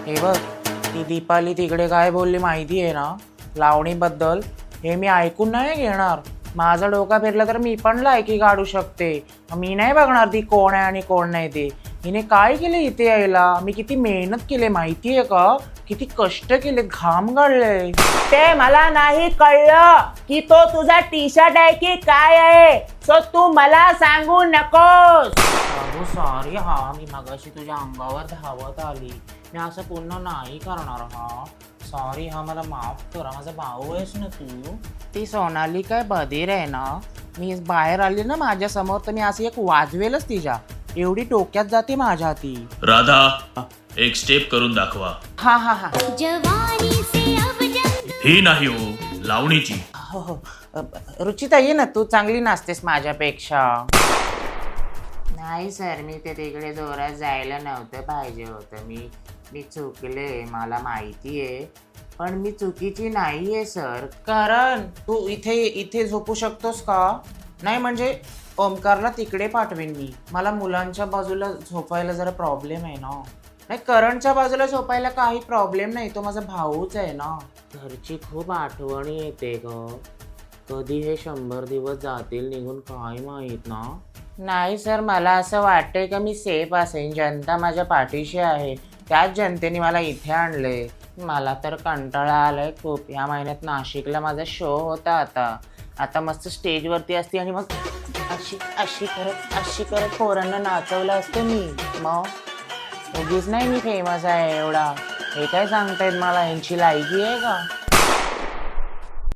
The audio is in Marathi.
हे बघ, ती दीपाली तिकडे काय बोलली माहिती आहे ना लावणीबद्दल? हे मी ऐकून नाही घेणार. माझा डोका फिरला तर मी पण लायकी काढू शकते. मी नाही बघणार ती कोण आहे आणि कोण नाही ते. हिने काय केले इथे यायला? मी किती मेहनत केले माहिती आहे का? किती कष्ट केले, घाम गाळले. ते मला नाही कळलं की तो तुझा टी शर्ट आहे की काय आहे, सो तू मला सांगू नकोस. अगो सॉरी हा, मी मगाशी तुझ्या अंगावर धावत आली. मी असं पुन्हा नाही करणार हा. सॉरी हा, मला माफ करा. माझा भाऊ आहेस ना तू. ती सोनाली काय बधीर आहे ना, मी बाहेर आली ना माझ्या समोर तर मी अशी एक वाजवेलच तिच्या. एवढी डोक्यात जाते माझ्या ती. राधा, एक स्टेप करून दाखवा. हा हा हा. ही नाही हो, लावणीची. हो हो. रुचिता ये ना, तू चांगली नाचतेस माझ्यापेक्षा. नाही सर, मी ते तिकडे जोरात जायला नव्हतं पाहिजे होतं. मी चुकले, मला माहिती आहे. पण मी चुकीची नाही आहे सर. कारण तू इथे झोपू शकतोस का? नाही म्हणजे ओमकारला तिकडे पाठवेन मी. मला मुलांच्या बाजूला झोपायला जरा प्रॉब्लेम आहे ना. नाही, करणच्या बाजूला झोपायला काही प्रॉब्लेम नाही, तो माझा भाऊच आहे ना. घरची खूप आठवणी येते ग. कधी हे 100 दिवस जातील निघून काय माहीत ना. नाही सर, मला असं वाटतंय का मी सेफ असेन. जनता माझ्या पाठीशी आहे. त्याच जनतेने मला इथे आणले. मला तर कंटाळा आलाय खूप. या महिन्यात नाशिकला माझा शो होता. आता मस्त स्टेजवरती असते आणि मग अशी करत पोरांना नाचवलं असतं मी. मग उगीच नाही मी फेमस आहे एवढा. हे काय सांगतायत मला, यांची लायकी आहे का?